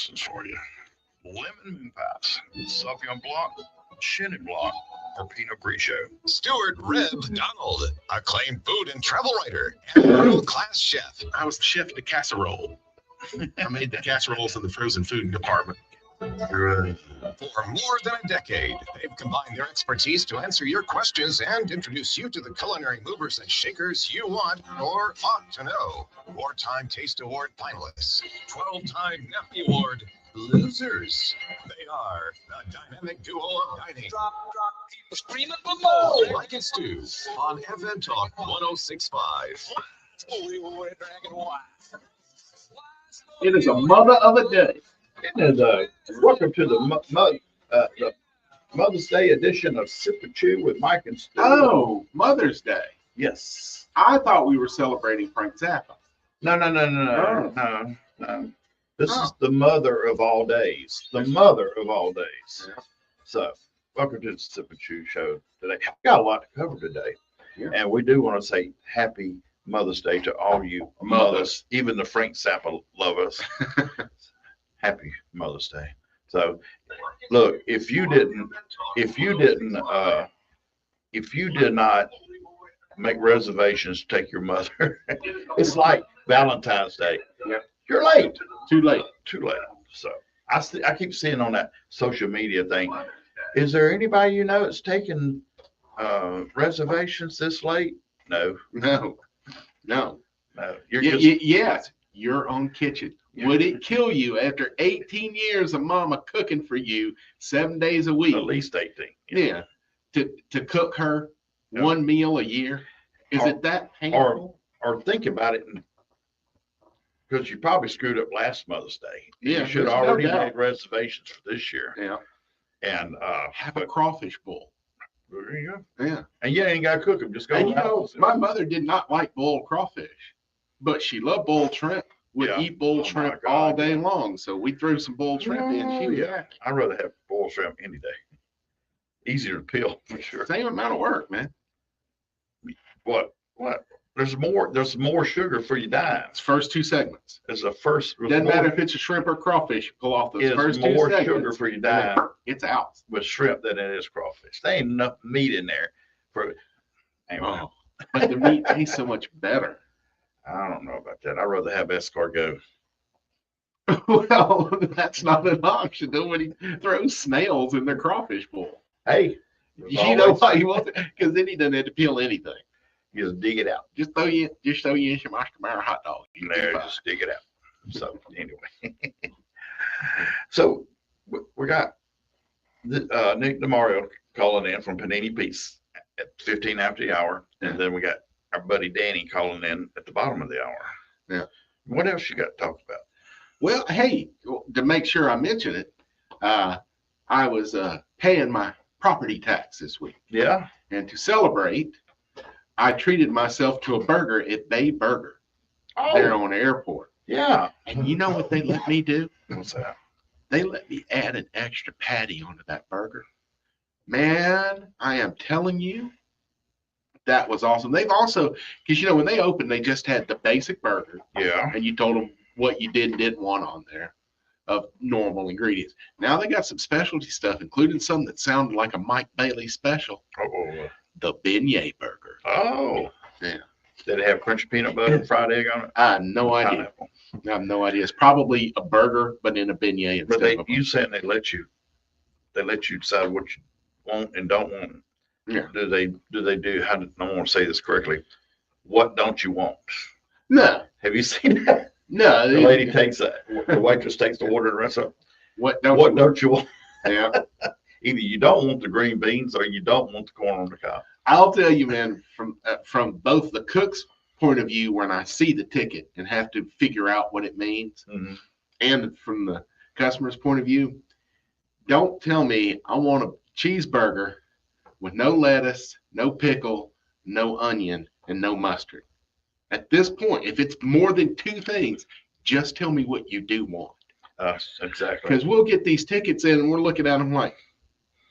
options for you. Lemon Muthas, Sauvignon Blanc, Chenin Blanc, or Pinot Grigio. Stuart Reb Donald, acclaimed food and travel writer and world-class chef. I was the chef of the casserole. I made the casseroles in the frozen food department. For more than a decade, they've combined their expertise to answer your questions and introduce you to the culinary movers and shakers you want or ought to know. Wartime Taste Award finalists, 12-time NAFI Award losers. They are the dynamic duo of dining. Drop, people screaming for more. Mike and Stu on FM Talk 106.5. It is a mother of a day. It is welcome to the Mother's Day edition of Sip and Chew with Mike and Stu. Oh, Mother's Day. Yes. I thought we were celebrating Frank Zappa. No. This is the mother of all days. The mother of all days. Yeah. So, welcome to the Sip and Chew show today. We got a lot to cover today. Yeah. And we do want to say happy Mother's Day to all you mothers, even the Frank Zappa lovers. Happy Mother's Day. So, look, if you did not make reservations to take your mother, it's like Valentine's Day. Yeah. You're late. Too late. So I keep seeing on that social media thing. Is there anybody you know that's taking reservations this late? No. Yes, your own kitchen. Yeah. Would it kill you after 18 years of mama cooking for you 7 days a week? At least 18. Yeah. To cook her one meal a year? Is it that painful? Or think about it, because you probably screwed up last Mother's Day. Yeah. You should have already made reservations for this year. Yeah. And have a crawfish bowl. There you go. Yeah. And you ain't got to cook them. Just go. And my mother did not like boiled crawfish, but she loved boiled shrimp. Would eat boiled shrimp all day long. So we threw some boiled shrimp in. I'd rather have boiled shrimp any day. Easier to peel for sure. Same amount of work, man. What? There's more sugar for your dime. It's first two segments. It's the first. Doesn't matter if it's a shrimp or crawfish. You pull off those first two more segments. Sugar for your dime. It's out with shrimp than it is crawfish. There ain't enough meat in there for. Anyway. Oh, but the meat tastes so much better. I don't know about that. I'd rather have escargot. Well, that's not an option. Nobody throws snails in their crawfish bowl. Hey, you know why he wants it? Because then he doesn't have to peel anything. You just dig it out. Just throw you in some Oscar hot dog. There, just dig it out. So anyway, so we got Nick DeMario calling in from Panini Peace at 15 after the hour, and then we got our buddy Danny calling in at the bottom of the hour. Yeah. What else you got to talk about? Well, hey, to make sure I mention it, I was paying my property tax this week. Yeah. And to celebrate, I treated myself to a burger at Bay Burger there on the airport. Yeah. And you know what they let me do? What's that? They let me add an extra patty onto that burger. Man, I am telling you, that was awesome. They've also, because when they opened, they just had the basic burger. Yeah. And you told them what you did and didn't want on there of normal ingredients. Now they got some specialty stuff, including some that sounded like a Mike Bailey special. Oh. The beignet burger. Oh. Yeah. Did it have crunchy peanut butter and fried egg on it? I have no idea. I have no idea. It's probably a burger, but in a beignet. But you said they let you decide what you want and don't want. Yeah. Do they do? I don't want to say this correctly. What don't you want? No. Have you seen that? No. The lady the waitress takes the order and the rest of it. What don't you want? Yeah. Either you don't want the green beans or you don't want the corn on the cob. I'll tell you, man, from both the cook's point of view, when I see the ticket and have to figure out what it means, and from the customer's point of view, don't tell me I want a cheeseburger with no lettuce, no pickle, no onion, and no mustard. At this point, if it's more than two things, just tell me what you do want. Exactly. Because we'll get these tickets in and we're looking at them like,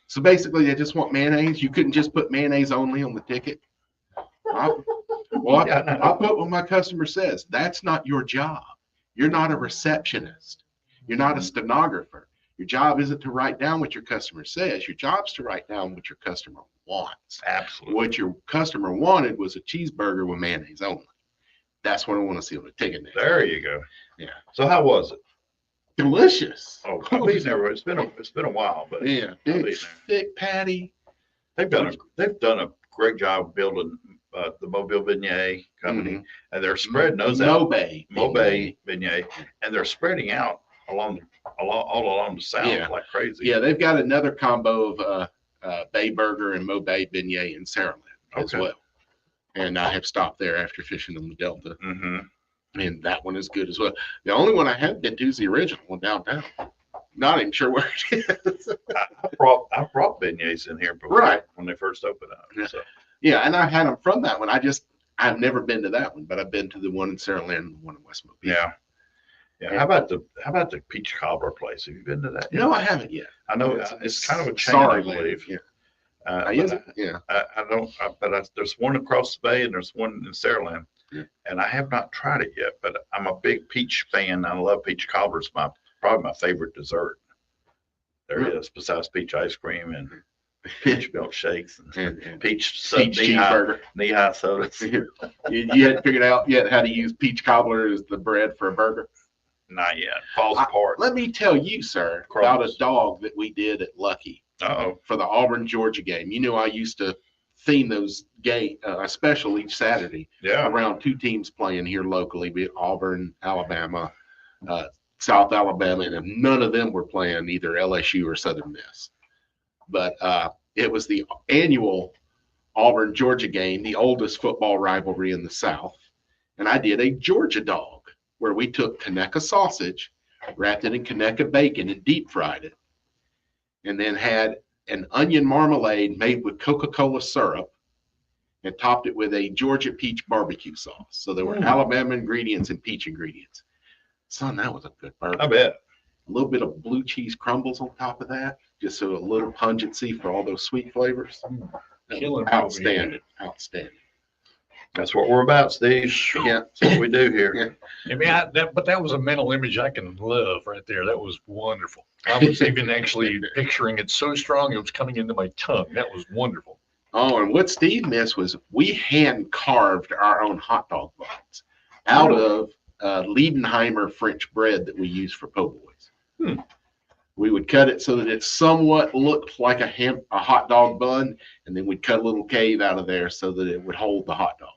so basically they just want mayonnaise. You couldn't just put mayonnaise only on the ticket. I put what my customer says. That's not your job. You're not a receptionist. You're not a stenographer. Your job isn't to write down what your customer says. Your job's to write down what your customer wants. Absolutely. What your customer wanted was a cheeseburger with mayonnaise only. That's what I want to see on the ticket next. There you go. Yeah. So how was it? Delicious. Oh, I've eaten there. It's been a while, but Yeah, I've big, eaten there. thick patty. They've done a great job building the Mobile Beignet Company, and they're spreading those out. Mobile Beignet, and they're spreading out all along the south Yeah. like crazy. Yeah, they've got another combo of Bay Burger and Mobile Beignet in Saraland as Okay. well. And I have stopped there after fishing in the Delta, and that one is good as well. The only one I haven't been to is the original one downtown. Not even sure where it is. I brought beignets in here before, Right. when they first opened up. Yeah. So Yeah, and I've had them from that one. I've never been to that one, but I've been to the one in Saraland and the one in West Mobile. yeah. Yeah. How about the peach cobbler place? Have you been to that yet? No, I haven't yet. I know it's kind of a chain, Sorry, I believe. Yeah. But Is it? Yeah. there's one across the bay and there's one in Saraland, Yeah. and I have not tried it yet. But I'm a big peach fan. I love peach cobbler. It's probably my favorite dessert. There is, besides peach ice cream and peach milkshakes and And peach cheeseburger. knee-high sodas. You hadn't figured out yet how to use peach cobbler as the bread for a burger? Not yet. Falls apart. Let me tell you, sir, about a Crumbs. dog that we did at Lucky Uh-oh. for the Auburn, Georgia game. You know, I used to theme those game a special each Saturday Yeah. around two teams playing here locally, be it Auburn, Alabama, South Alabama, and none of them were playing either LSU or Southern Miss. But it was the annual Auburn, Georgia game, the oldest football rivalry in the South. And I did a Georgia dog where we took Conecuh sausage, wrapped it in Conecuh bacon and deep fried it, and then had an onion marmalade made with Coca-Cola syrup and topped it with a Georgia peach barbecue sauce. So there were Alabama ingredients and peach ingredients. Son, that was a good burger. I bet. A little bit of blue cheese crumbles on top of that, just so a little pungency for all those sweet flavors. Killing me Outstanding. Outstanding. That's what we're about, Steve. Yeah. That's what we do here. I mean, but that was a mental image I can love right there. That was wonderful. I was even actually picturing it so strong it was coming into my tongue. That was wonderful. Oh, and what Steve missed was we hand carved our own hot dog buns out of Liedenheimer French bread that we use for po' boys. We would cut it so that it somewhat looked like a hot dog bun, and then we'd cut a little cave out of there so that it would hold the hot dog.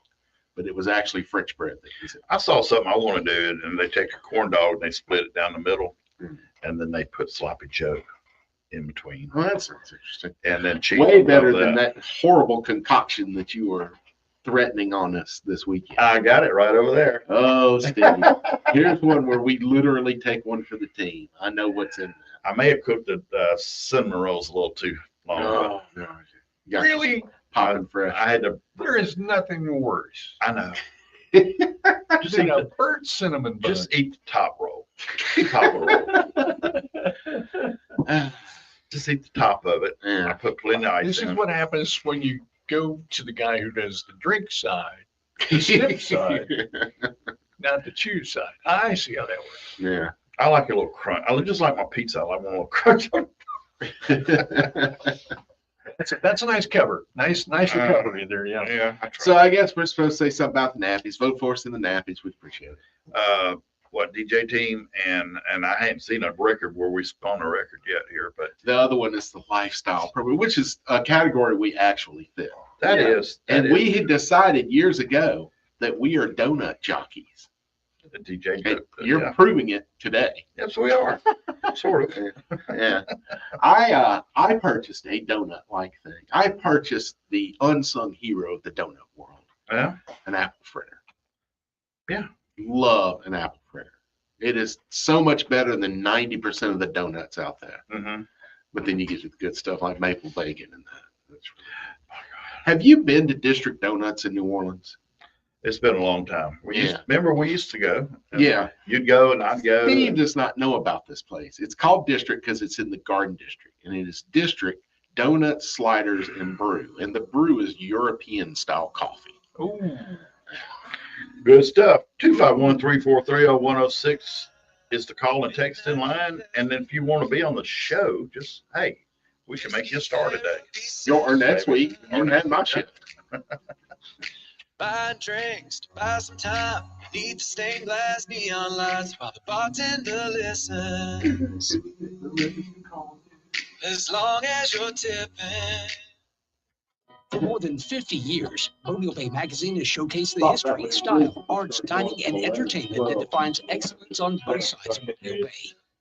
But it was actually French bread that we said. I saw something I want to do, and they take a corn dog and they split it down the middle, and then they put sloppy Joe in between, Oh, that sounds interesting. and then cheese. Way above better than that horrible concoction that you were threatening on us this weekend. I got it right over there. Oh, Steve. Here's one where we literally take one for the team. I know what's in I may have cooked the cinnamon rolls a little too long. there. Oh, no. You got Really? popping fresh. I had to. There is nothing worse I know. Just than eat a the, burnt cinnamon bun. just eat the top roll. Top of the roll. Just eat the top of it. I Yeah. put plenty of ice This in is it. what happens when you go to the guy who does the drink side, the sip side, not the chew side. I see how that works. Yeah. I like a little crunch. I just like my pizza. I like one little crunch. That's a nice cover. Nice recovery there. Yeah. Yeah. I try. So I guess we're supposed to say something about the nappies. Vote for us in the nappies. We appreciate it. What DJ team and I hadn't seen a record where we spun a record yet here, but The other one is the lifestyle program, which is a category we actually fit. that Yeah. is. And we had decided years ago that we are donut jockeys. the DJ. And you're yeah. proving it today. Yes, we are. Sort of. Yeah. I purchased a donut-like thing. I purchased the unsung hero of the donut world, Yeah. an apple fritter. Yeah. Love an apple fritter. It is so much better than 90% of the donuts out there. Mm-hmm. But then you get to the good stuff like maple bacon and that. That's really... Have you been to District Donuts in New Orleans? It's been a long time. Remember we used to go. Yeah. You'd go and I'd go. Steve does not know about this place. It's called District because it's in the Garden District, and it is District Donuts, Sliders, and Brew. And the brew is European style coffee. Ooh. Good stuff. 251-343-0106. is to call and text in line. And then if you want to be on the show, just, hey, we can make you a star today. Or next week, you can have my shit. Buying drinks to buy some time. Need the stained glass neon lights while the bartender listens. As long as you're tipping. For more than 50 years, Mobile Bay Magazine has showcased the history, style, arts, dining, and entertainment that defines excellence on both sides of Mobile Bay.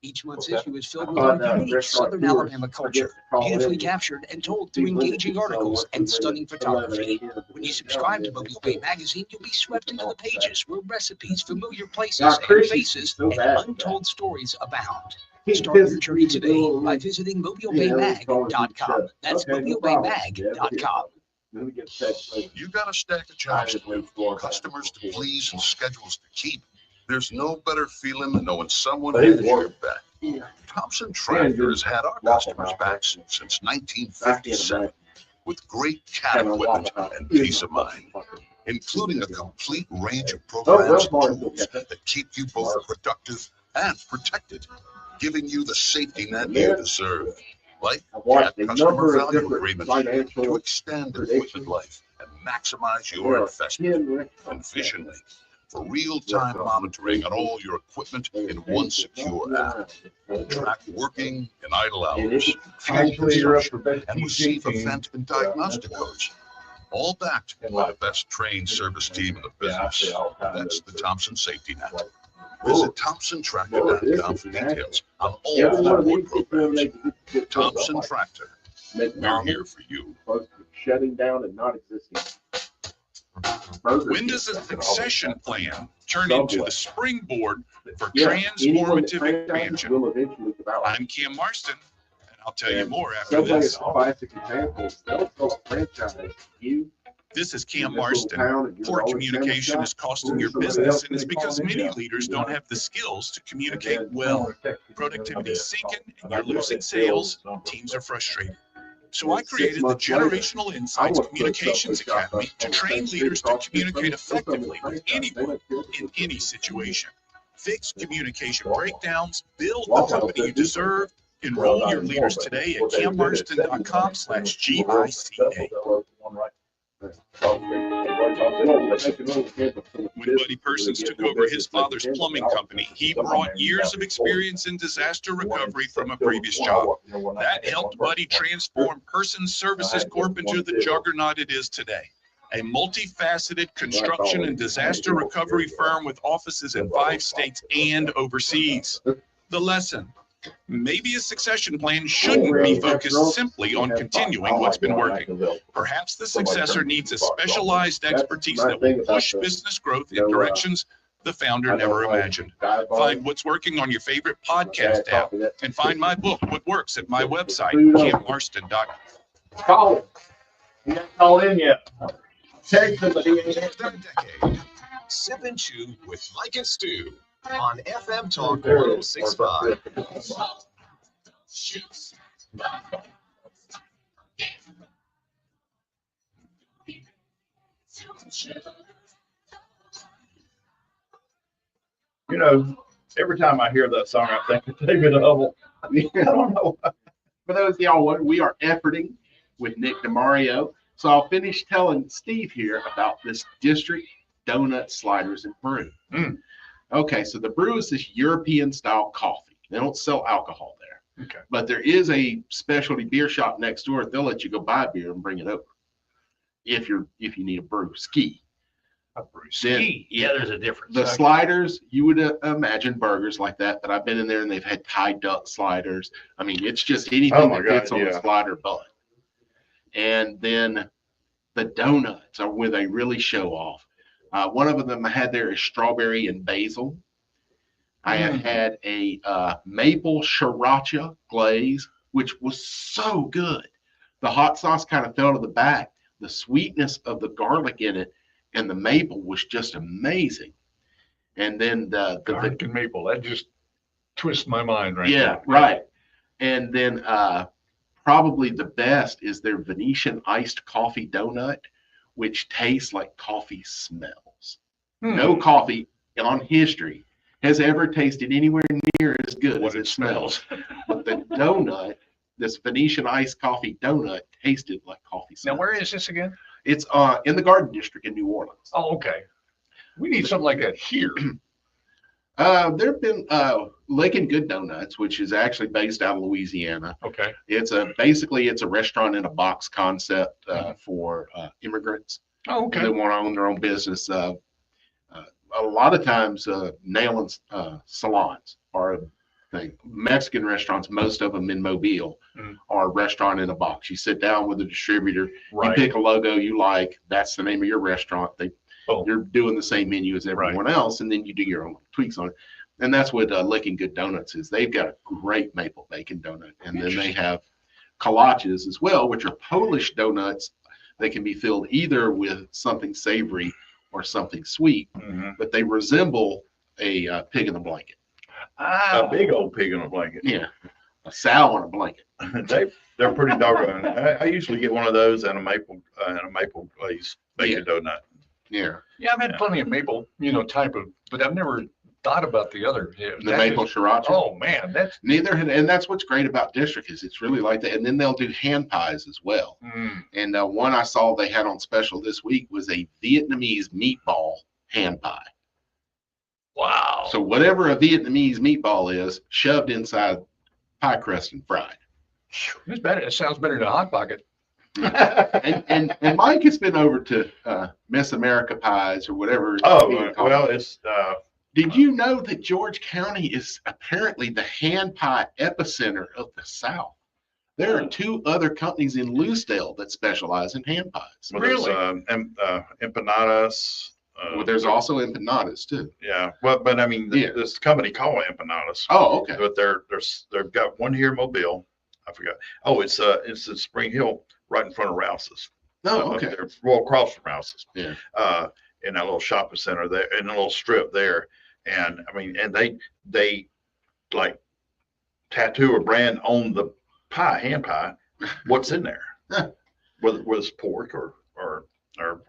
Each month's issue is filled with our unique Southern Alabama culture, beautifully captured and told through engaging articles and stunning photography. When you subscribe to Mobile Bay Magazine, you'll be swept into the pages where recipes, familiar places, and faces, and untold stories abound. Start your journey today by visiting mobilebaymag.com. That's mobilebaymag.com. You got a stack of jobs to do, customers to please, and schedules to keep. There's no better feeling than knowing someone has your back. Thompson Tractor has had our customers' backs since 1957 with great cat equipment and peace of mind, including a complete range of programs and tools that keep you both productive and protected, giving you the safety net you deserve. Like that customer value agreement to extend equipment life and maximize your investment. And Vision Link for real-time monitoring on all your equipment in one secure app. Track working and idle hours, fuel consumption, and receive event and diagnostic codes. All backed by the best trained service team in the business. That's the Thompson Safety Net. Visit ThompsonTractor.com for details on all forward programs. Thompson Tractor, we're here for you. Shutting down and not existing. When does a succession plan turn into the springboard for transformative expansion? I'm Cam Marston, and I'll tell you more after this. Classic examples. Franchise. This is Cam Marston. Poor communication is costing your business, and it's because many leaders don't have the skills to communicate well. Productivity is sinking, and you're losing sales. Teams are frustrated. So I created the Generational Insights Communications Academy to train leaders to communicate effectively with anyone in any situation. Fix communication breakdowns, build the company you deserve. Enroll your leaders today at cammarston.com/GICA. When Buddy Persons took over his father's plumbing company, he brought years of experience in disaster recovery from a previous job. That helped Buddy transform Persons Services Corp into the juggernaut it is today. A multifaceted construction and disaster recovery firm with offices in 5 states and overseas. The lesson: maybe a succession plan shouldn't be focused simply on continuing what's been working. Perhaps the successor needs a specialized expertise that will push business growth in directions the founder never imagined. Find what's working on your favorite podcast app and find my book, What Works, at my website, cammarston.com. Call. You haven't called in yet. Text somebody. More than a decade. Sip and Chew with Mike and Stu on FM Talk 1065. You know, every time I hear that song, I think of David Hubble. I don't know. For those of y'all wondering, we are efforting with Nick DeMario. So I'll finish telling Steve here about this District Donut Sliders and Brew. Okay, so the brew is this European style coffee. They don't sell alcohol there. Okay. But there is a specialty beer shop next door. They'll let you go buy beer and bring it over. If you need a brew. Ski. A brew. Ski. Yeah, there's a difference. The sliders, you would imagine burgers like that, but I've been in there and they've had Thai duck sliders. I mean, it's just anything that fits on the slider butt. And then the donuts are where they really show off. One of them I had there is strawberry and basil. I had a maple sriracha glaze, which was so good. The hot sauce kind of fell to the back. The sweetness of the garlic in it and the maple was just amazing. And then the garlic and maple, that just twists my mind right yeah, there. Right. And then probably the best is their Venetian iced coffee donut, which tastes like coffee smells. No coffee on history has ever tasted anywhere near as good What as it smells. But the donut, this Venetian iced coffee donut, tasted like coffee. Now, where is this again? It's in the Garden District in New Orleans. Oh, okay. We need something like that here. There have been Lickin' Good Donuts, which is actually based out of Louisiana. Okay. It's basically a restaurant in a box concept for immigrants. Oh, okay. They want to own their own business. A lot of times, nail and salons are a thing. Mexican restaurants, most of them in Mobile, are restaurant in a box. You sit down with a distributor, Right. you pick a logo you like. That's the name of your restaurant. You're doing the same menu as everyone else, and then you do your own tweaks on it. And that's what Lickin' Good Donuts is. They've got a great maple bacon donut, and then they have kolaches as well, which are Polish donuts. They can be filled either with something savory or something sweet, but they resemble a pig in a blanket. A big old pig in a blanket. Yeah, a sow in a blanket. They're pretty doggone. I usually get one of those and a maple glazed bacon donut. Yeah. Yeah, I've had plenty of maple, type of, but I've never thought about the other. The maple sriracha. Oh man, that's and that's what's great about District is it's really like that. And then they'll do hand pies as well. And one I saw they had on special this week was a Vietnamese meatball hand pie. wow. So whatever a Vietnamese meatball is, shoved inside pie crust and fried. It's better. It sounds better than a Hot Pocket. and Mike has been over to Miss America Pies or whatever. Oh, well, it's. Did you know that George County is apparently the hand pie epicenter of the South? There are 2 other companies in Lucedale that specialize in hand pies. Well, Really? There's empanadas. Well, there's also empanadas too. Yeah, well, but I mean, this company called empanadas. Oh, okay. But they've got one here in Mobile. I forgot. Oh, it's in Spring Hill, right in front of Rouse's. Oh, okay. Well, across from Rouse's. Yeah. In that little shopping center there, in a little strip there, and I mean, and they like tattoo a brand on the pie, hand pie. What's in there? Whether it's pork or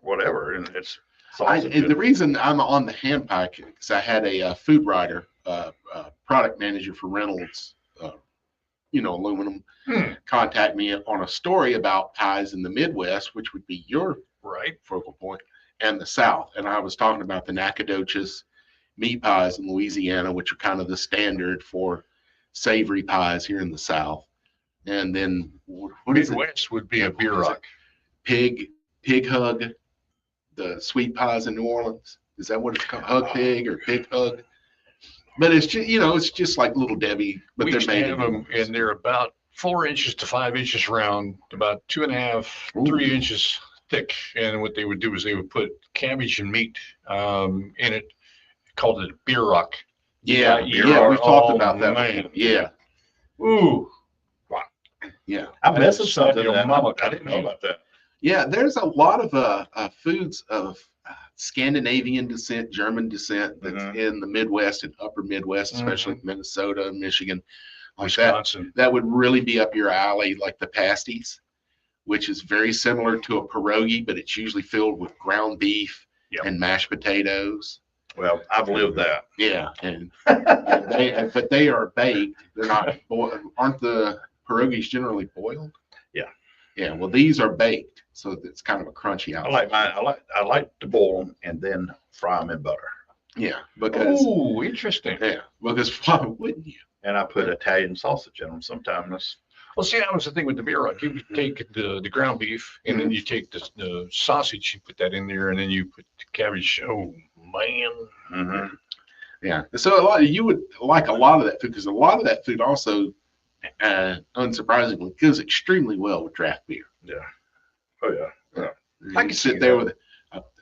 whatever, and it's. And the reason I'm on the hand pie is I had a food writer, product manager for Reynolds, aluminum, contact me on a story about pies in the Midwest, which would be your focal point, and the South. And I was talking about the Nacogdoches meat pies in Louisiana, which are kind of the standard for savory pies here in the South. And then what is it? Midwest would be a beer rock. Pig hug. The sweet pies in New Orleans. Is that what it's called? Hug pig or pig hug? But it's just, it's just like Little Debbie, but they're made of them, and they're about 4 inches to 5 inches round, about 2.5, 3 inches thick. And what they would do is they would put cabbage and meat in it, called it a beer rock. Yeah, we've talked about that. Man. Yeah. Ooh. Wow. Yeah. I'm missing something. I didn't know about that. Yeah, there's a lot of foods of Scandinavian descent, German descent that's in the Midwest and upper Midwest, especially Minnesota, Michigan, like Wisconsin. That would really be up your alley, like the pasties, which is very similar to a pierogi, but it's usually filled with ground beef and mashed potatoes. Well, I've lived that. Yeah, but they are baked. They're not. Aren't the pierogies generally boiled? Yeah. Yeah. Well, these are baked, so it's kind of a crunchy outside. I like mine. I like to boil them and then fry them in butter. Yeah, because. Oh, interesting. Yeah, because why wouldn't you? And I put Italian sausage in them sometimes. Well, see, that was the thing with the beer rock. You would take the ground beef, and then you take the sausage, you put that in there, and then you put the cabbage. Oh man. Yeah. So you would like a lot of that food, because a lot of that food also, unsurprisingly, goes extremely well with draft beer. Yeah. Oh yeah. I can sit there with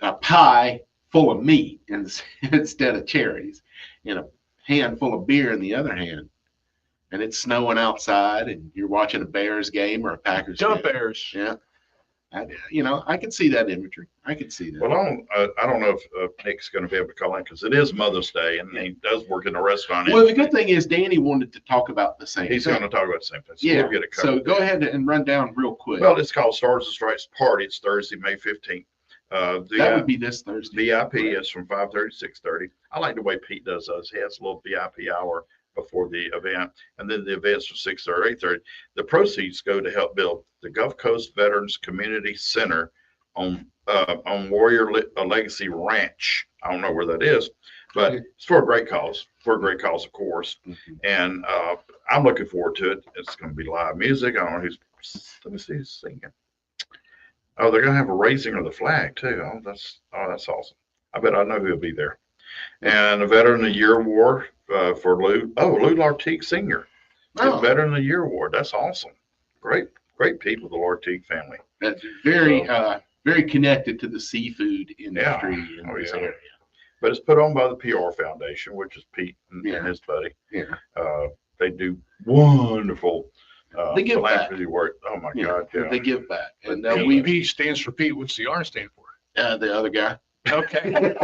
a pie full of meat instead of cherries, and a handful of beer in the other hand. And it's snowing outside, and you're watching a Bears game or a Packers game. Bears. Yeah. I can see that imagery. I can see that. Well, I don't know if Nick's going to be able to call in, because it is Mother's Day, and he does work in a restaurant. Well, the good thing is Danny wanted to talk about the same He's thing. going to talk about the same thing. So Yeah. we'll get it covered. So go ahead and run down real quick. Well, it's called Stars and Stripes Party. It's Thursday, May 15th. That would be this Thursday. VIP is from 5:30 to 6:30. I like the way Pete does those. He has a little VIP hour before the event, and then the event's from 6:30 to 8:30. The proceeds go to help build the Gulf Coast Veterans Community Center on Warrior Legacy Ranch. I don't know where that is, but it's for a great cause. For a great cause, of course. And I'm looking forward to it. It's going to be live music. I don't know who's. Let me see who's singing. Oh, they're going to have a raising of the flag too. Oh, that's awesome. I bet I know who'll be there. And a Veteran of the Year award for Lou. Oh, Lou Lartigue Sr. Veteran of the Year award. That's awesome. Great people, the Lartigue family. That's very very connected to the seafood industry in this area. But it's put on by the PR Foundation, which is Pete and his buddy. Yeah. They do wonderful they give philanthropy back. work. Oh my God. Yeah. They give back. And P stands for Pete. What's the R stand for? The other guy. Okay.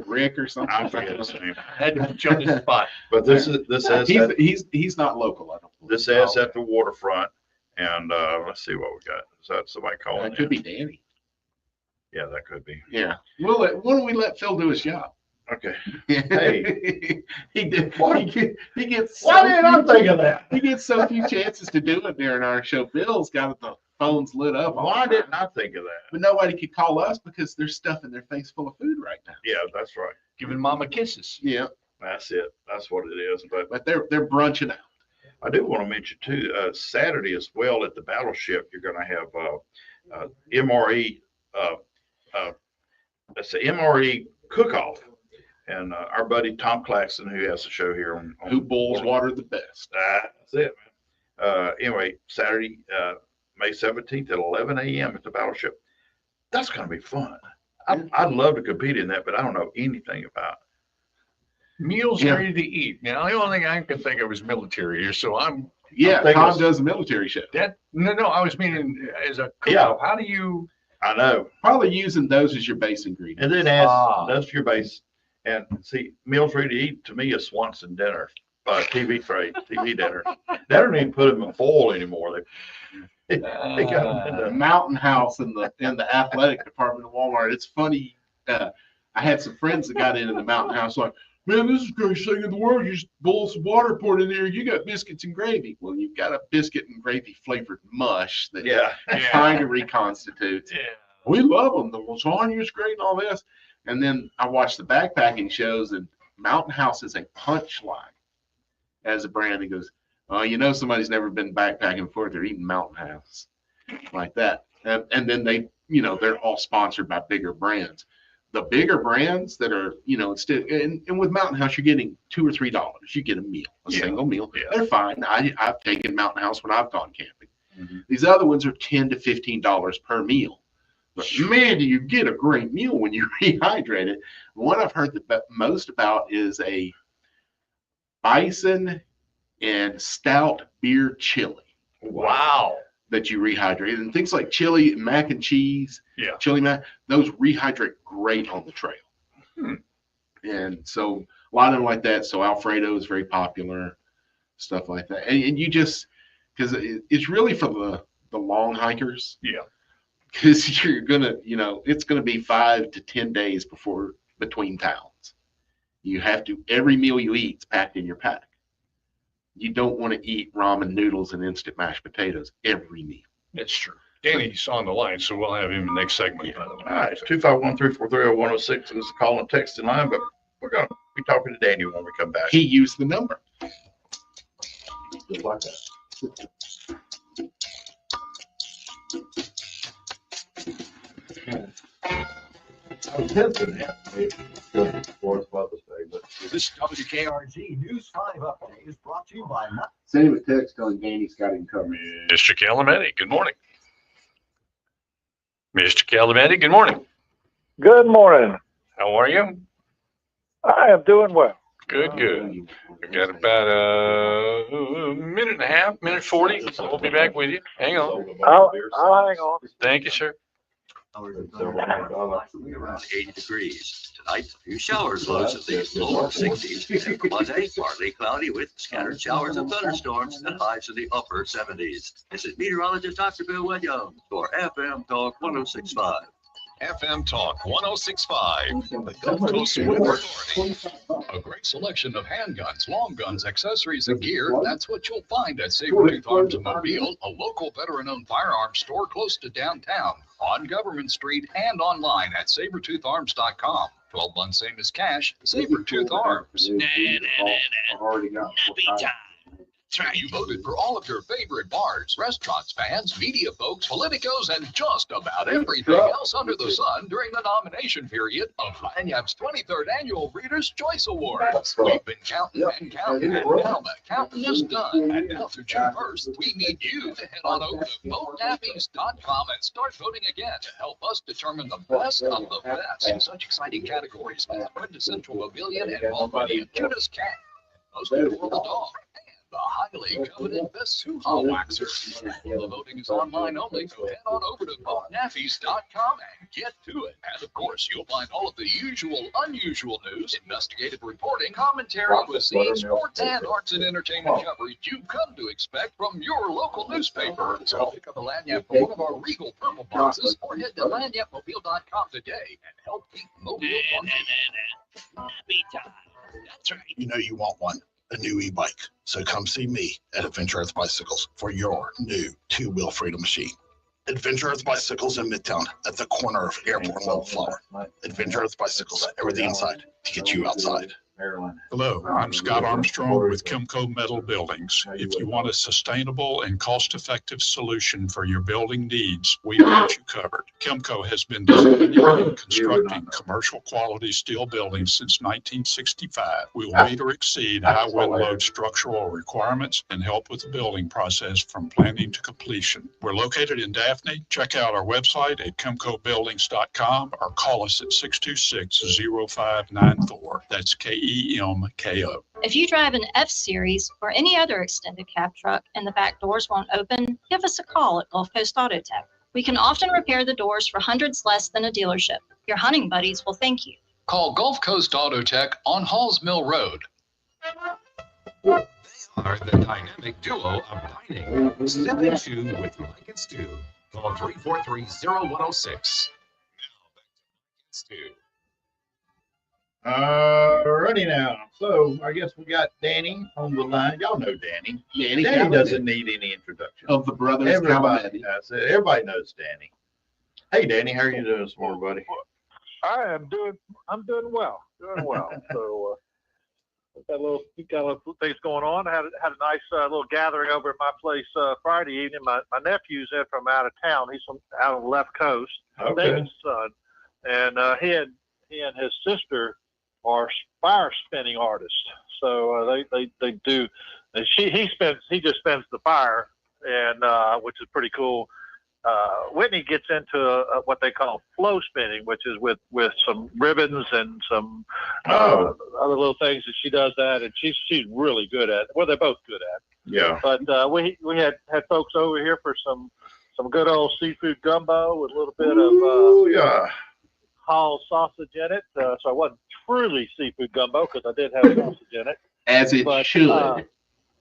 Rick or something. I forget his name. I had to jump the spot. But this says he's not local, I don't believe. This says at the waterfront. And let's see what we got. Is that somebody calling? It could be Danny. Yeah, that could be. Yeah. Why don't we let Phil do his job? Okay. Hey. he did. He gets. Why didn't I think of that? He gets so few chances to do it during our show. Bill's got the phones lit up. Why didn't I think of that? But nobody could call us because they're stuffing their face full of food right now. Yeah, that's right. Giving mama kisses. Yeah. That's it. That's what it is. But they're brunching out. I do want to mention too, Saturday as well at the Battleship, you're going to have MRE. That's the MRE cook-off, and our buddy Tom Claxton, who has a show here on Who boils water the best. That's it, man. Anyway, Saturday, May 17th at 11 a.m. at the Battleship. That's going to be fun. I'd love to compete in that, but I don't know anything about Meals ready to eat. Now, the only thing I can think of is military here, so I'm. Yeah, Tom does a military show. No, I was meaning as a cook-off. How do you? I know. Probably using those as your base ingredients. And then that's your base. And see, meals ready to eat to me is Swanson dinner, TV dinner. They don't even put them in foil anymore. They got them in the Mountain House in the athletic department of Walmart. It's funny. I had some friends that got into the Mountain House like, man, this is the greatest thing in the world. You just boil some water, pour it in there. You got biscuits and gravy. Well, you've got a biscuit and gravy flavored mush that you're trying to reconstitute. Yeah. We love them. The lasagna's great and all this. And then I watched the backpacking shows, and Mountain House is a punchline as a brand. He goes, oh, somebody's never been backpacking before. They're eating Mountain House like that. And then they, they're all sponsored by bigger brands. The bigger brands that are, instead, and with Mountain House, you're getting $2 or $3. You get a meal, single meal. Yeah. They're fine. I've taken Mountain House when I've gone camping. Mm-hmm. These other ones are $10 to $15 per meal. But man, do you get a great meal when you rehydrate it. One I've heard the most about is a bison and stout beer chili. Wow. That you rehydrate, and things like chili, mac and cheese, chili mac, those rehydrate great on the trail. And so a lot of them like that. So Alfredo is very popular, stuff like that. And you just, because it's really for the long hikers. Yeah. Because you're gonna, it's gonna be 5 to 10 days between towns. You have to, every meal you eat is packed in your pack. You don't want to eat ramen noodles and instant mashed potatoes every meal. That's true. Danny's on the line, so we'll have him in the next segment. All right, it's 251-343-0106. This is a call and texting line, but we're going to be talking to Danny when we come back. He used the number. Just like that. I was hesitant to for Mother's Day, but this WKRG News 5 update is brought to you by Send him a text telling Danny's got him covered. Mr. Calametti, good morning. Mr. Calametti, good morning. Good morning. How are you? I am doing well. Good. We got about a minute and a half, minute 40. So we'll be back with you. Hang on. I'll hang on. Thank you, sir. Around 80 degrees. Tonight, a few showers, lows of the lower 60s. And for Monday, partly cloudy with scattered showers and thunderstorms and highs in the upper 70s. This is meteorologist Dr. Bill Williams for FM Talk 106.5. FM Talk 106.5, the Gulf Coast Weather Authority. A great selection of handguns, long guns, accessories, and gear. That's what you'll find at Sabertooth Arms in Mobile, a local veteran-owned firearms store close to downtown, on Government Street, and online at sabertootharms.com. 12 months same as cash. Sabertooth Arms. Already got That's right. You voted for all of your favorite bars, restaurants, fans, media folks, politicos, and just about everything else under the sun during the nomination period of Lanyap's 23rd Annual Reader's Choice Awards. We've been counting and counting, and now the counting is done. And now through June 1st, we need you to head on over to votenappies.com and start voting again to help us determine the best of the best in such exciting categories as quintessential Mobilian and Multimedia cutest cat, most adorable dog, the highly coveted best Suha waxer. The voting is online only, so head on over to votenappies.com and get to it. And of course, you'll find all of the usual, unusual news, investigative reporting, commentary, cuisine, sports, and arts and entertainment coverage you've come to expect from your local newspaper. So pick up a lanyard from one of our Regal purple boxes or head to lanyardmobile.com today and help keep Mobile function. That's right. You know you want one. A new e-bike. So come see me at Adventure Earth Bicycles for your new two-wheel freedom machine. Adventure Earth Bicycles in Midtown at the corner of Airport and Wildflower. Adventure Earth Bicycles, everything inside to get you outside. Hello, I'm Scott Armstrong with Kimco Metal Buildings. If you want a sustainable and cost-effective solution for your building needs, we got you covered. Kimco has been designing and constructing commercial quality steel buildings since 1965. We will meet or exceed high wind load structural requirements and help with the building process from planning to completion. We're located in Daphne. Check out our website at kimcobuildings.com or call us at 626-0594. That's KEMKO. If you drive an F-Series or any other extended cab truck and the back doors won't open, give us a call at Gulf Coast Auto Tech. We can often repair the doors for hundreds less than a dealership. Your hunting buddies will thank you. Call Gulf Coast Auto Tech on Halls Mill Road. They are the dynamic duo of dining. Step into with Mike and Stu. Call 343-0106. Stu. Ready now. So I guess we got Danny on the line. Y'all know Danny. Danny doesn't need any introduction. Of the brothers. Everybody knows Danny. Hey Danny, how are you doing this morning, buddy? I'm doing well. So got a little things going on. I had a nice little gathering over at my place Friday evening. My nephew's in from out of town. He's from out on the left coast. Okay. David's son, and he and his sister are fire spinning artists. So they do. And he just spins the fire, and which is pretty cool. Whitney gets into what they call flow spinning, which is with some ribbons and some other little things that she does that, and she's really good at it. Well, they're both good at it. Yeah. But we had folks over here for some good old seafood gumbo with a little bit of Hall sausage in it. So it wasn't truly seafood gumbo because I did have sausage in it. As it should.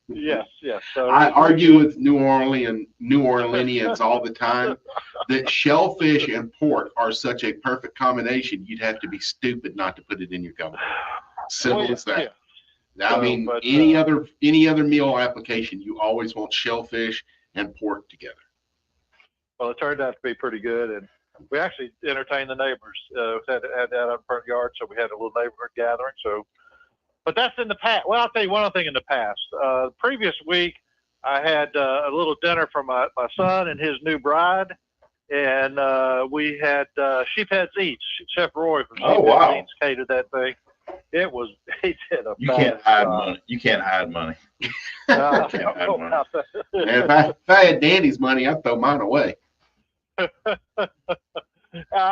Yes. So I argue with New Orleanians all the time that shellfish and pork are such a perfect combination. You'd have to be stupid not to put it in your gumbo. Simple as that. Yeah. I mean, any other meal application, you always want shellfish and pork together. Well, it turned out to be pretty good, and we actually entertained the neighbors. We had that out in front yard, so we had a little neighborhood gathering. So. But that's in the past. Well, I'll tell you one other thing in the past. Previous week, I had a little dinner for my son and his new bride, and we had Sheepheads Eats. Chef Roy from Sheepheads Eats catered that thing. He did a You can't hide money. You can't hide money. If I had Danny's money, I'd throw mine away.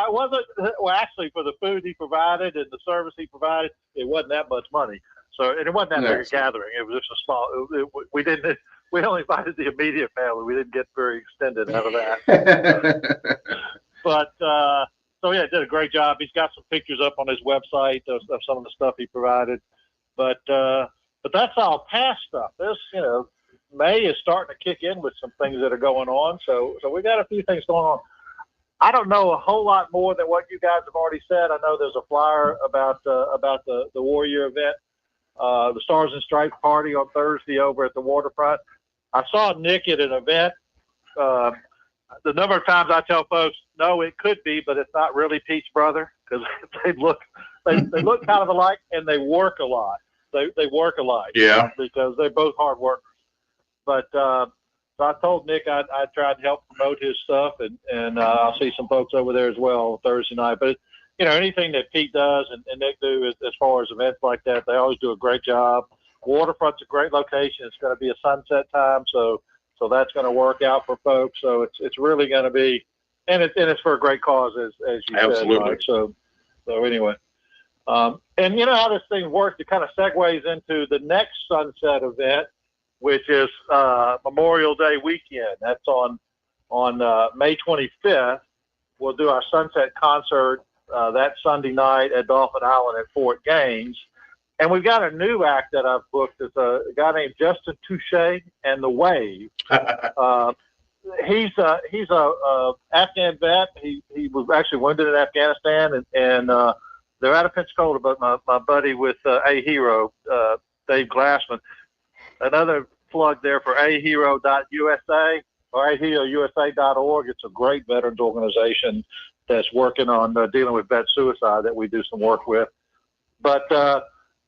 Wasn't well, actually, for the food he provided and the service he provided, it wasn't that much money. So, and it wasn't that big a gathering. It was just a small. We only invited the immediate family. We didn't get very extended out of that. But so yeah, did a great job. He's got some pictures up on his website of some of the stuff he provided. But that's all past stuff. This, May is starting to kick in with some things that are going on. So we got a few things going on. I don't know a whole lot more than what you guys have already said. I know there's a flyer about the Warrior event, the Stars and Stripes party on Thursday over at the waterfront. I saw Nick at an event. The number of times I tell folks, no, it could be, but it's not really Pete's brother, because they look kind of alike, and they work a lot. They work alike. Yeah. Because they're both hard workers. But so I told Nick I'd try to help promote his stuff, and I'll see some folks over there as well Thursday night. But anything that Pete does and Nick do as far as events like that, they always do a great job. Waterfront's a great location. It's going to be a sunset time, so that's going to work out for folks. So it's really going to be, and it's for a great cause, as you Absolutely. said, Mike. So anyway, and you know how this thing works. It kind of segues into the next sunset event, which is Memorial Day weekend. That's on May 25th. We'll do our sunset concert that Sunday night at Dolphin Island at Fort Gaines. And we've got a new act that I've booked. It's a guy named Justin Touche and the Wave. He's a Afghan vet. He was actually wounded in Afghanistan, and they're out of Pensacola. But my buddy with A Hero, Dave Glassman, another plug there for ahero.usa or aherousa.org. It's a great veterans organization that's working on dealing with vet suicide that we do some work with. But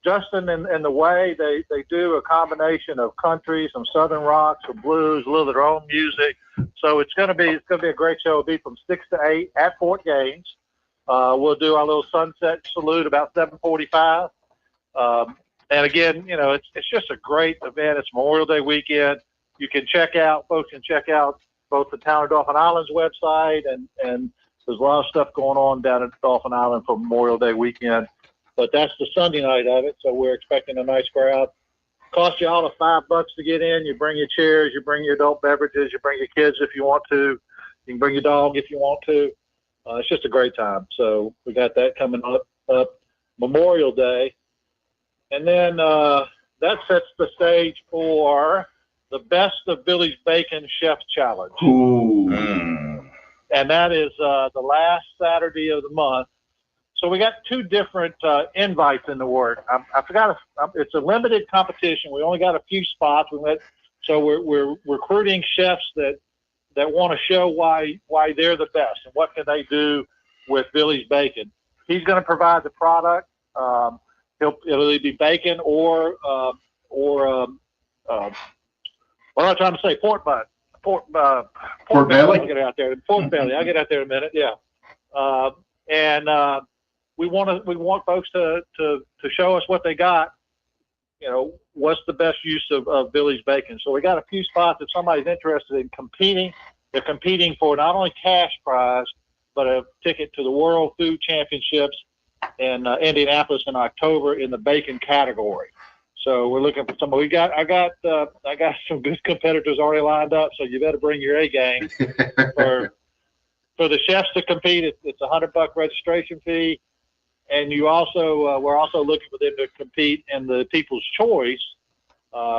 Justin and the Way, they do a combination of country, some southern rock, some blues, a little of their own music. So it's gonna be a great show. It'll be from 6 to 8 at Fort Gaines. We'll do our little sunset salute about 7:45. And again, it's just a great event. It's Memorial Day weekend. Folks can check out both the Town of Dolphin Island's website, and there's a lot of stuff going on down at Dolphin Island for Memorial Day weekend. But that's the Sunday night of it, so we're expecting a nice crowd. Cost you all $5 to get in. You bring your chairs, you bring your adult beverages, you bring your kids if you want to. You can bring your dog if you want to. It's just a great time. So we got that coming up Memorial Day. And then that sets the stage for the Best of Billy's Bacon Chef Challenge. Ooh. And that is the last Saturday of the month. So we got 2 different invites in the work. I forgot. It's a limited competition. We only got a few spots. So we're recruiting chefs that want to show why they're the best and what can they do with Billy's Bacon. He's going to provide the product. It'll either be bacon or what am I trying to say? Pork butt. Pork belly. I'll get out there. Pork belly. I'll get out there in a minute. Yeah. We want folks to show us what they got. What's the best use of Billy's Bacon? So we got a few spots. If somebody's interested in competing, they're competing for not only cash prize, but a ticket to the World Food Championships in Indianapolis in October in the bacon category. So we're looking for some. I got some good competitors already lined up. So you better bring your A game for the chefs to compete. It's $100 registration fee. And you also, we're also looking for them to compete in the People's Choice,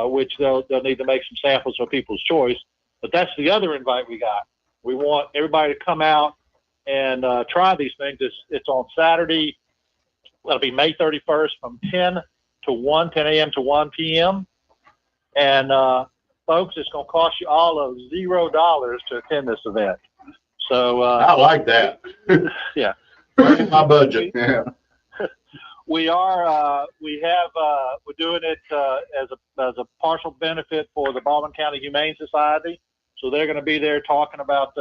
which they'll need to make some samples for People's Choice. But that's the other invite we got. We want everybody to come out and try these things. It's on Saturday. That'll be May 31st from 10 a.m. to 1 p.m. And folks, it's going to cost you all of $0 to attend this event. So I like that. Yeah. Right in my budget. Yeah. We're doing it as a partial benefit for the Baldwin County Humane Society. So they're going to be there talking about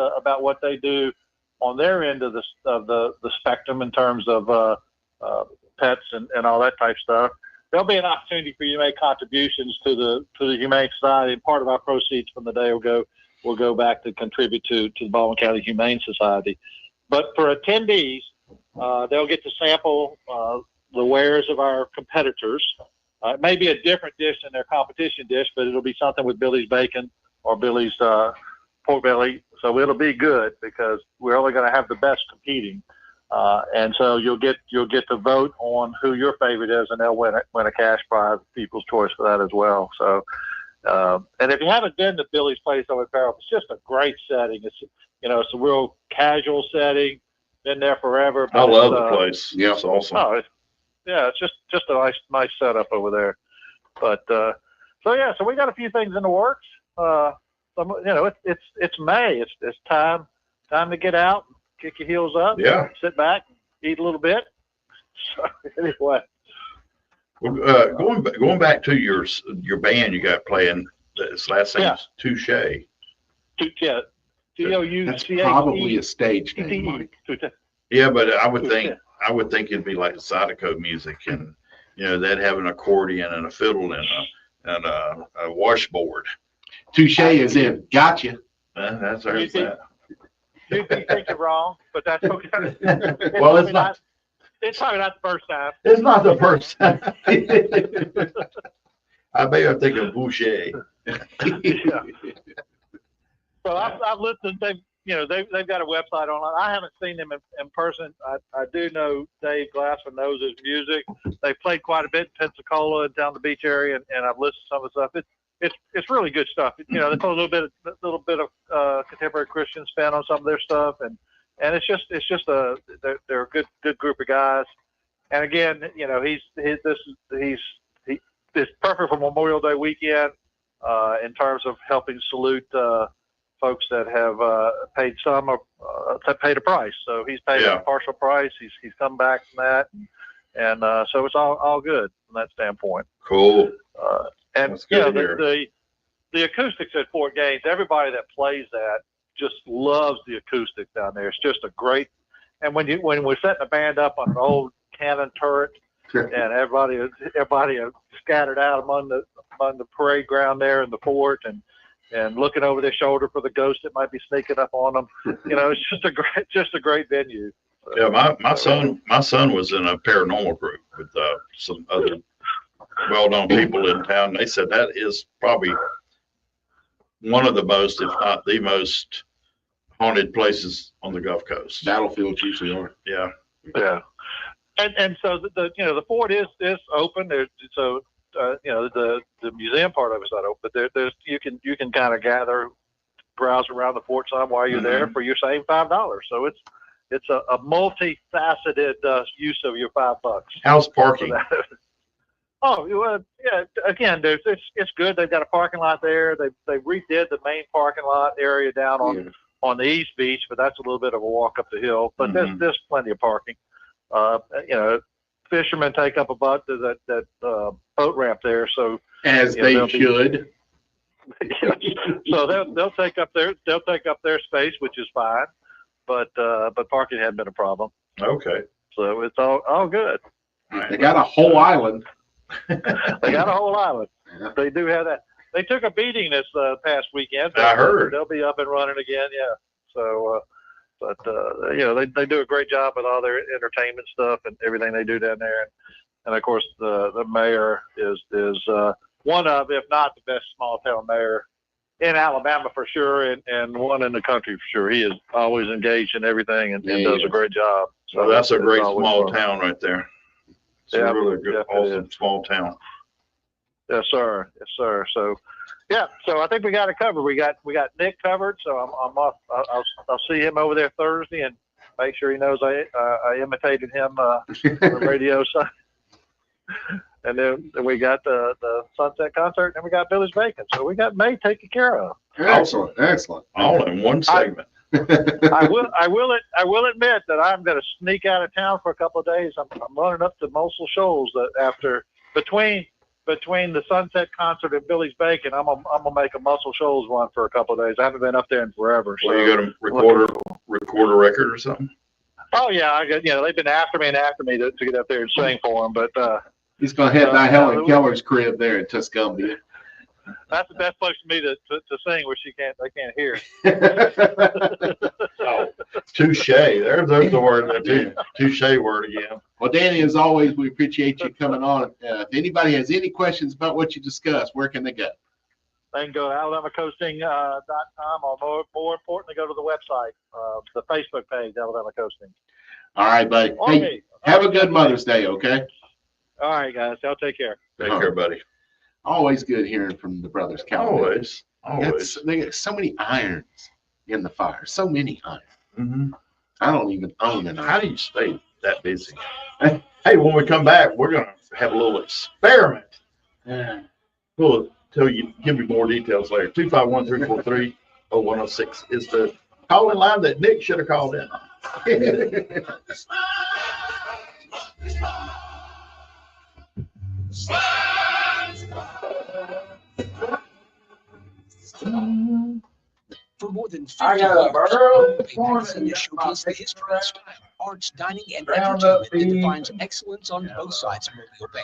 what they do on their end of the spectrum in terms of pets and all that type stuff. There'll be an opportunity for you to make contributions to the Humane Society, and part of our proceeds from the day will go back to contribute to the Baldwin County Humane Society. But for attendees, they'll get to sample the wares of our competitors. It may be a different dish than their competition dish, but it'll be something with Billy's Bacon or Billy's pork belly. So it'll be good because we're only going to have the best competing. And so you'll get to vote on who your favorite is, and they'll win a cash prize, People's Choice for that as well. So And if you haven't been to Billy's place over at Barrel, it's just a great setting. It's it's a real casual setting. Been there forever. I love the place. Yeah, it's awesome. Oh, it's just a nice setup over there. But so we got a few things in the works. It's May. It's time to get out, kick your heels up, sit back, eat a little bit. So anyway, going back to your band you got playing. This last name is Touche. Yeah, Touche. That's probably a stage name, Mike. Yeah, but I would think it'd be like Zydeco music, and they'd have an accordion and a fiddle and a washboard. Touche is in. Gotcha. That's our that. You think you're wrong, but that's okay. Well, it's not. It's probably not the first time. It's not the first time. I may have thinking Boucher. Yeah. So I've listened. They've got a website online. I haven't seen them in person. I do know Dave Glassman knows his music. They played quite a bit in Pensacola and down the beach area, and I've listened to some of the stuff. It's really good stuff. They put a little bit of contemporary Christian spin on some of their stuff, and it's just they're a good group of guys. And again, it's perfect for Memorial Day weekend in terms of helping salute folks that have paid paid a price. So he's paid a partial price. He's come back from that, and so it's all good from that standpoint. Cool. And the acoustics at Fort Gaines, everybody that plays that just loves the acoustics down there. It's just a great. And when we're setting a band up on an old cannon turret, and everybody is scattered out among the parade ground there in the fort, and looking over their shoulder for the ghost that might be sneaking up on them. It's just a great venue. Yeah, my son was in a paranormal group with some other well-known people in town. They said that is probably one of the most, if not the most, haunted places on the Gulf Coast. Battlefields usually are. Yeah. Yeah. And so the fort is open. The museum part of it's not open, but there's you can kind of browse around the fort some while you're there for your same $5. So it's a multifaceted use of your $5. How's parking? Oh, yeah. Again, it's good. They've got a parking lot there. They redid the main parking lot area down on the East Beach, but that's a little bit of a walk up the hill. But there's plenty of parking. Fishermen take up a butt to that boat ramp there. So as they should. So they'll take up their space, which is fine. But parking hadn't been a problem. Okay. So it's all good. They got a whole island. They got a whole island. They do have that. They took a beating this past weekend. I heard. They'll be up and running again. Yeah. So, they do a great job with all their entertainment stuff and everything they do down there. And of course, the mayor is one of, if not the best small town mayor in Alabama for sure, and one in the country for sure. He is always engaged in everything and does a great job. So that's a great small town right there. It's a really good, awesome small town. Yes, sir. Yes, sir. So, yeah. So I think we got it covered. We got Nick covered. So I'm off. I'll see him over there Thursday and make sure he knows I imitated him on the radio side. And then we got the Sunset concert, and then we got Billy's Bacon. So we got May taken care of. Excellent. All in one segment. I will admit that I'm going to sneak out of town for a couple of days. I'm running up to Muscle Shoals after between the Sunset concert and Billy's Bacon. I'm gonna make a Muscle Shoals run for a couple of days. I haven't been up there in forever. So you got to record a record or something? Oh yeah, they've been after me to get up there and sing for them. But he's gonna head by Helen Keller's crib there in Tuscumbia. That's the best place for me to sing where they can't hear. Oh, touche. There's the word. Touche word again. Well, Danny, as always, we appreciate you coming on. If anybody has any questions about what you discussed, where can they go? They can go to alabamacoasting.com, or more importantly, go to the website, the Facebook page, Alabama Coasting. All right, buddy. Hey, have a good Mother's Day, okay? All right, guys. Y'all take care. Take care, buddy. Always good hearing from the brothers. Always. They got so many irons in the fire. So many irons. Mm-hmm. I don't even own an iron. How do you stay that busy? Hey, when we come back, we're going to have a little experiment. We'll give you more details later. 251-343-0106 is the calling line that Nick should have called in on. For more than 50 years, Mobile Bay Magazine has showcased the history, style, arts, dining, and entertainment that defines excellence on both sides of Mobile Bay.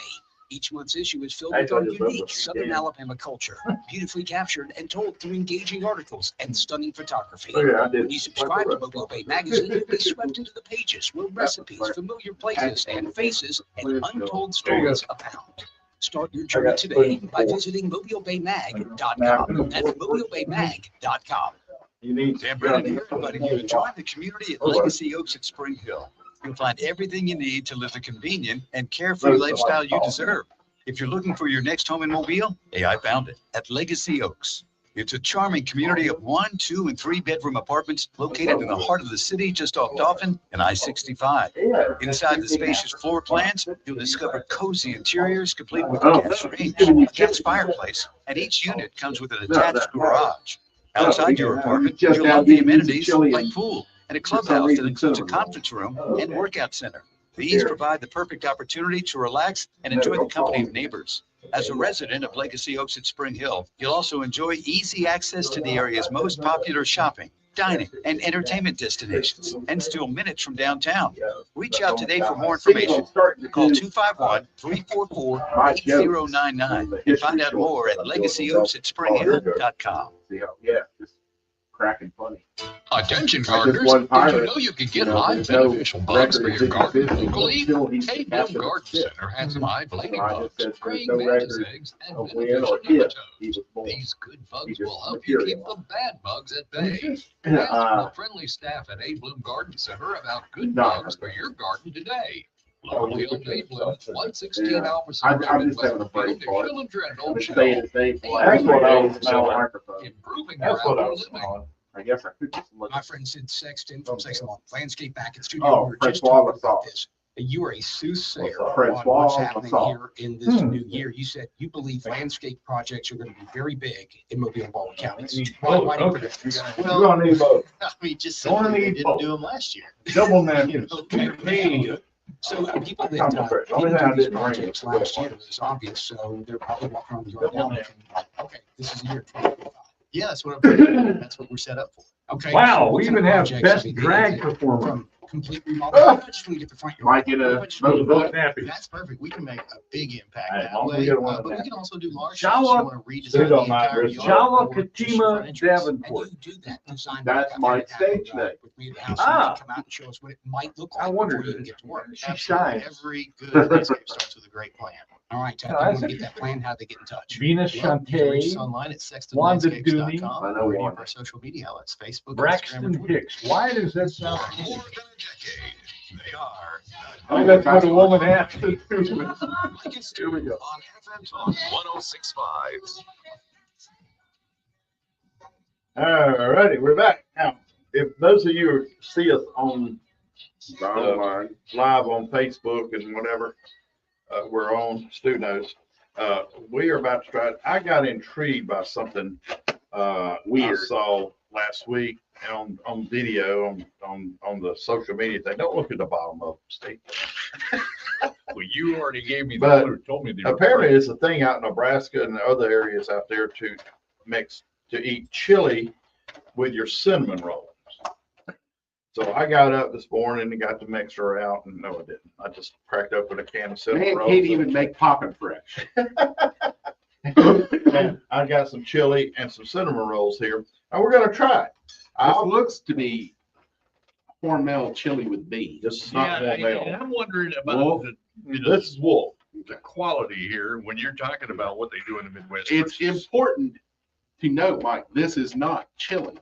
Each month's issue is filled with our unique Southern Alabama culture, beautifully captured and told through engaging articles and stunning photography. When you subscribe to Mobile Bay Magazine, you'll be swept into the pages where recipes, familiar places and faces, and untold stories abound. Start your journey today by visiting mobilebaymag.com. That's mobilebaymag.com. Dan Brennan here, inviting you to join the community at Legacy Oaks at Spring Hill. You'll find everything you need to live the convenient and carefree lifestyle you deserve. If you're looking for your next home in Mobile, hey, I found it at Legacy Oaks. It's a charming community of 1, 2, and 3 bedroom apartments located in the heart of the city, just off Dauphin and I-65. Inside the spacious floor plans, you'll discover cozy interiors complete with a gas range, a gas fireplace, and each unit comes with an attached garage. Outside your apartment, you'll love the amenities like pool and a clubhouse that includes a conference room and workout center. These provide the perfect opportunity to relax and enjoy the company of neighbors. As a resident of Legacy Oaks at Spring Hill, you'll also enjoy easy access to the area's most popular shopping, dining, and entertainment destinations, and still minutes from downtown. Reach out today for more information. Call 251-344-8099 and find out more at legacyoaks@springhill.com. Yeah, just cracking funny. Attention gardeners, did you know you can get live beneficial bugs for your garden locally? Hey, Bloom Garden Center has live ladybugs, praying mantis eggs, and beneficial nematodes. These good bugs will help you keep the bad bugs at bay. Ask the friendly staff at A Bloom Garden Center about good bugs for your garden today. Locally owned A Bloom, 116 Alberson Road in West Field, Schillinger and Old Shell. That's what I was Improving your outdoor living. I guess I could just look. My friend Sid Sexton from Sexton Landscape back in studio. Oh, we were just Francois talking about this. You are a soothsayer on Francois what's happening Lassal. here in this new year. You said you believe landscape projects are going to be very big in Mobile and Baldwin counties. Why do you predict this? You're gonna need both. I mean, just Gonna simply they need didn't both. do them last year. Double napkins. Okay. So people that didn't do these projects last year, it's obvious. So they're probably walking around the yard now thinking, like, okay, this is the year 2025. Yeah, that's what I'm. That's what we're set up for. Okay. Wow, What we kind even of have projects best do you drag think? performer. From complete remodeling. I just want to get the front yard. Might get a Both nappies. That's perfect. We can make a big impact Hey, that I'll way. get one of But we that. can also do large. Jawa- shifts. You want to redesign They don't the mind entire this. yard Jawa or just Katima front entrance. Davenport. And you do that design. That's work. my I've had that stage done, name. with me at the house. Ah. You come out and show us what it might look I like wondered. before you can get to work. She Absolutely. shines. Every good landscape starts with a great plan. All right, Ted, Oh, you that's want to get that plan? How do they get in touch? Venus Well, you can reach us Shante, online at Wanda Dooney. sextonlandscapes.com I know or any Wanda. of our social media outlets, Facebook, Instagram, or Braxton Twitter. Hicks. Why does that sound? For more than a decade, they are I think that's what a woman has to do. Legacy Here we go. on FM Talk 106.5. All righty, we're back. Now, if those of you who see us on Online. live on Facebook and whatever, we're on Stu knows. We are about to try. I got intrigued by something Weird. I saw last week on video on the social media thing. Don't look at the bottom of them, Steve. Well, you already gave me But the clue, told me the. Apparently, it's a thing out in Nebraska and other areas out there to eat chili with your cinnamon rolls. So I got up this morning and got the mixer out, and no, I didn't. I just cracked open a can of cinnamon Man rolls. can't even make poppin' fresh. And I got some chili and some cinnamon rolls here, and we're gonna try it. It looks to be Hormel chili with beans. This is Yeah, not and Hormel. I'm wondering about Wolf. This is wolf. the quality here when you're talking about what they do in the Midwest. It's versus- important to note, Mike, this is not chili.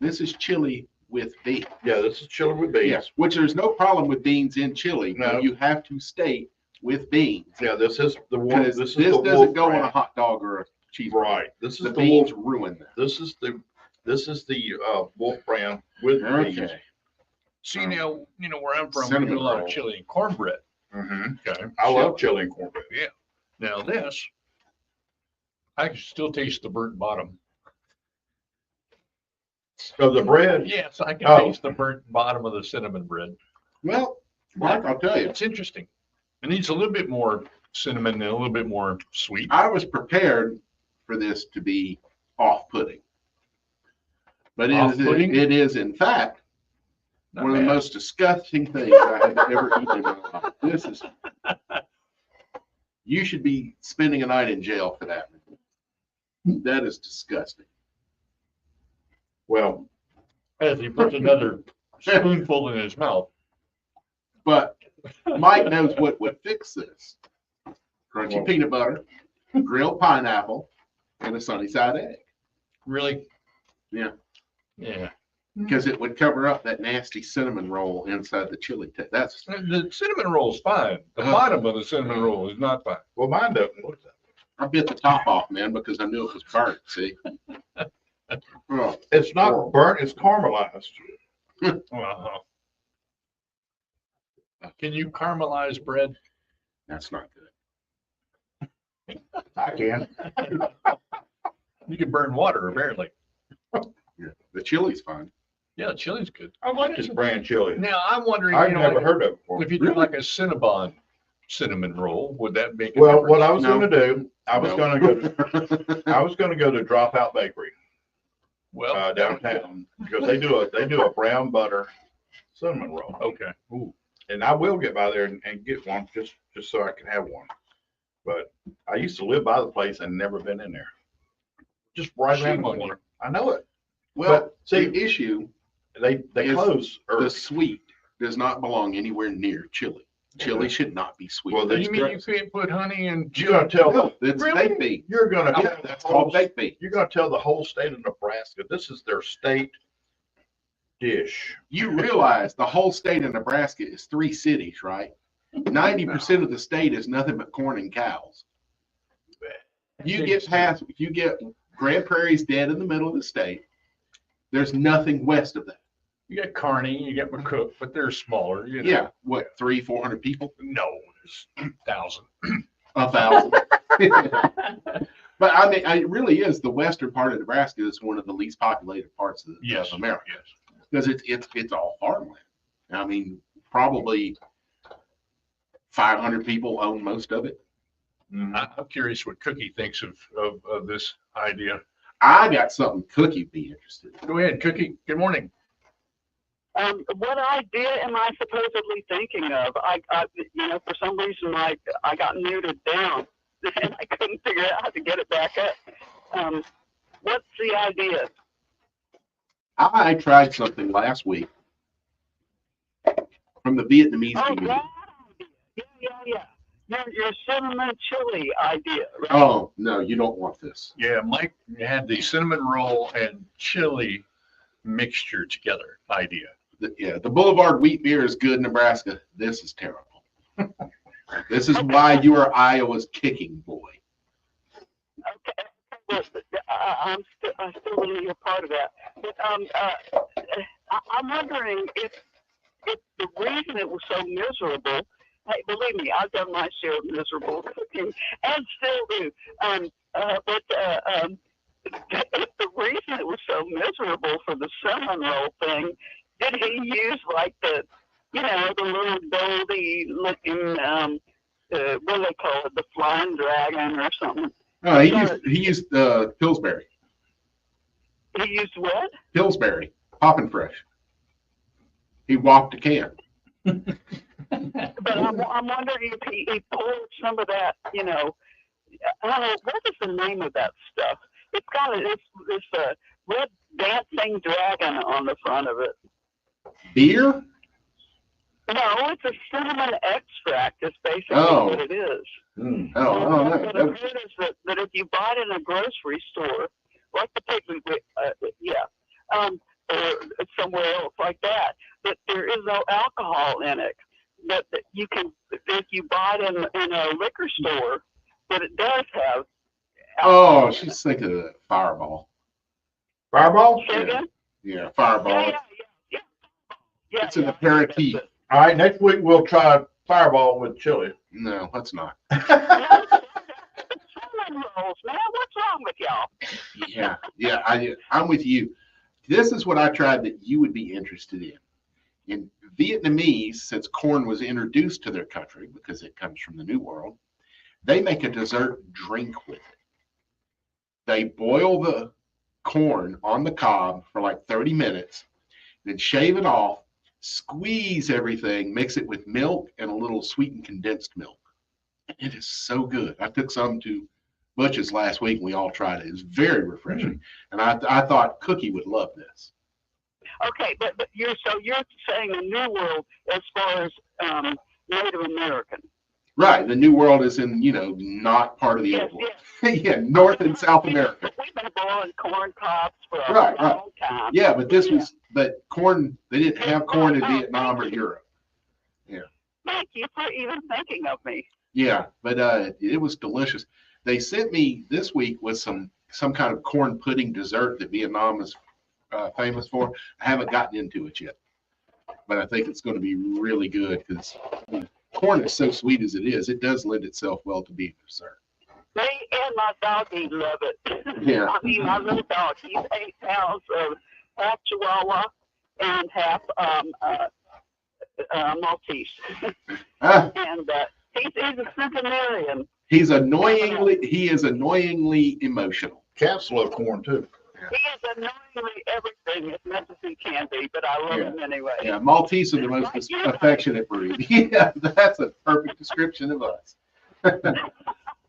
This is chili with beans. Yeah, this is chili with beans. Yes, which there's no problem with beans in chili. No. You have to state with beans. Yeah, this is the one. Because This this is the doesn't wolf go on a brand. hot dog or a cheeseburger. Right. This is The the beans wolf. ruin that. This is the wolf brand with beans. Okay. See now, where I'm from, we Cinnamon do a lot roll. of chili and cornbread. Mm-hmm. Okay. I love chili and cornbread. Yeah. Now this, I can still taste the burnt bottom. So the bread. Yes, I can Oh. taste the burnt bottom of the cinnamon bread. Well, Mike, I'll tell you, It's interesting. It needs a little bit more cinnamon and a little bit more sweet. I was prepared for this to be off-putting. But Off-putting? it is, in fact, Not one of the bad. most disgusting things I have ever eaten in my life. This is, you should be spending a night in jail for that. That is disgusting. Well, As he puts another spoonful in his mouth. But Mike knows what would fix this. Crunchy Well- peanut butter, grilled pineapple, and a sunny side egg. Really? Yeah. Yeah. Because it would cover up that nasty cinnamon roll inside the chili. That's The cinnamon roll is fine. The bottom of the cinnamon roll is not fine. well, mine doesn't. What is that? I bit the top off, man, because I knew it was burnt. See, oh, It's not burnt. It's caramelized. Uh-huh. Can you caramelize bread? that's not good. I can. You can burn water, apparently. Yeah. The chili's fine. Yeah, chili's good. I like this brand chili. Now, I'm wondering, I've never heard of it before. if you do like a Cinnabon cinnamon roll, would that make a Well, difference? what I was No. going to do, I was No. going to go to, I was going to go to Dropout Bakery Well, downtown because they do a brown butter cinnamon roll. okay. Ooh. And I will get by there and get one just so I can have one. But I used to live by the place and never been in there. Just right around Shame the on corner. I know it. Well, But, see, the issue, They Is close early. the sweet does not belong anywhere near chili. Chili should not be sweet. Well, That's You mean correct. you can't put honey and You're gonna tell No, it's Really? baked beans. you're gonna Yeah, tell that's the whole- called baked beans. you're gonna tell the whole state of Nebraska this is their state dish. You realize the whole state of Nebraska is 3 cities, right? 90% of the state is nothing but corn and cows. You get past, you get Grand Prairie's dead in the middle of the state. There's nothing west of that. you got Kearney, you got McCook, but they're smaller. You know. Yeah, what, 300-400 people? No, there's 1,000. 1,000. But I mean, it really is the western part of Nebraska is one of the least populated parts of, Yes. of America Yes. because it's all farmland. I mean, probably 500 people own most of it. I'm curious what Cookie thinks of this idea. I got something Cookie would be interested in. Go ahead, Cookie. Good morning. What idea am I supposedly thinking of? I for some reason, I got muted down and I couldn't figure out how to get it back up. What's the idea? I tried something last week from the Vietnamese Oh, community. that idea. Yeah. Your cinnamon chili idea, right? Oh, no, you don't want this. Yeah, Mike had the cinnamon roll and chili mixture together idea. The Boulevard wheat beer is good in Nebraska. This is terrible. This is why you are Iowa's kicking boy. Okay. Well, I'm still want to be a part of that. But I'm wondering if the reason it was so miserable. Hey, believe me, I've done my share of miserable cooking and still do. But if the reason it was so miserable for the cinnamon roll thing, did he use like the little goldy looking, what do they call it, the flying dragon or something? Oh, he used Pillsbury. He used what? Pillsbury, poppin' fresh. He walked a can. But I'm wondering if he pulled some of that, I don't know, what is the name of that stuff? It's got this red dancing dragon on the front of it. Beer? No, it's a cinnamon extract is basically Oh. what it is. Oh, I don't know. What I've heard is that if you buy it in a grocery store, like the Piggly, or somewhere else like that, that there is no alcohol in it. That you can, it's you buy it in a liquor store, but it does have. Oh, she's thinking of that Fireball. Fireball? Yeah, Fireball. Yeah, It's an aperitif. All right, next week we'll try Fireball with chili. No, let's not. Cinnamon rolls, man. What's wrong with y'all? Yeah, I'm with you. This is what I tried that you would be interested in. In Vietnamese, since corn was introduced to their country because it comes from the New World, they make a dessert drink with it. They boil the corn on the cob for like 30 minutes, then shave it off, squeeze everything, mix it with milk and a little sweetened condensed milk. It is so good. I took some to Butch's last week and we all tried it. It was very refreshing. And I thought Cookie would love this. Okay, but you're saying the New World as far as Native American. Right. The New World is in, not part of the Old World. Yeah, North and South America. We've been boiling corn cobs for a Right. long time. Yeah, but corn, they didn't have corn in Vietnam or Europe. Yeah. Thank you for even thinking of me. Yeah, but it was delicious. They sent me this week with some kind of corn pudding dessert that Vietnam is famous for. I haven't gotten into it yet, but I think it's going to be really good because corn is so sweet as it is. It does lend itself well to being dessert. Me and my doggy love it. Yeah. I mean, my little dog, he's 8 pounds of half Chihuahua and half Maltese. And he's a centenarian. He is annoyingly emotional. Cats love corn too. He is annoyingly everything as much as he can be, but I love him anyway. Yeah, Maltese are the most affectionate breed. Yeah, that's a perfect description of us.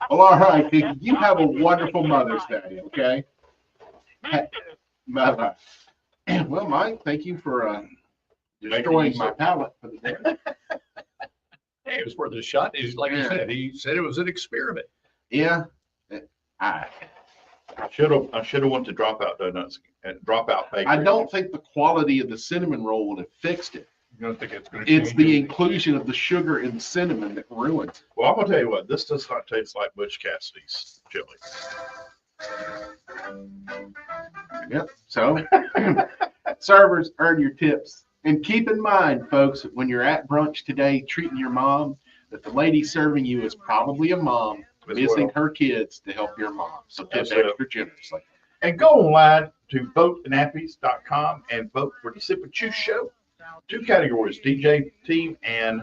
Well, all right, Kiki, you have a wonderful Mother's Day, okay? Bye-bye. Well, Mike, thank you for destroying my palate for the day. Hey, it was worth a shot. Like you said, he said it was an experiment. Yeah. I should have went to Dropout Donuts and Dropout Bakery. I don't think the quality of the cinnamon roll would have fixed it. You don't think it's going to change? It's the inclusion of the sugar and cinnamon that ruins it. Well, I'm going to tell you what, this does not taste like Butch Cassidy's chili. Yep. So, servers, earn your tips. And keep in mind, folks, when you're at brunch today treating your mom, that the lady serving you is probably a mom missing her kids to help your mom. So tip extra generously. And go online to votenappies.com and vote for the Sip and Chew Show. 2 categories, DJ, team, and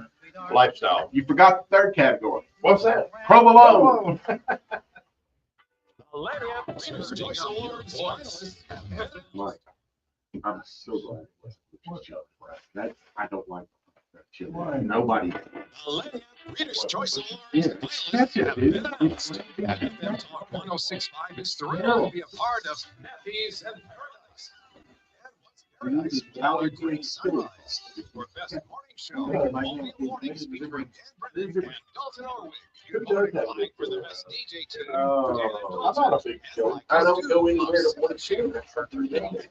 lifestyle. You forgot the third category. What's that? Provolone. Mike, I'm so glad that I don't like that chili. Nobody. Reader's Choice Yeah, that's it, dude. FM Talk 106.5 is thrilled to be a part of Nappies and Paradise. And what's Paradise? Our great sunrise for best morning show. All mornings featuring Dan Brennan and Dalton Orwig. Vying for the best DJ tune. I'm not a big show. I don't go anywhere to watch you. Our best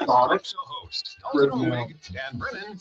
talk show host, Dalton Orwig, Dan Brennan.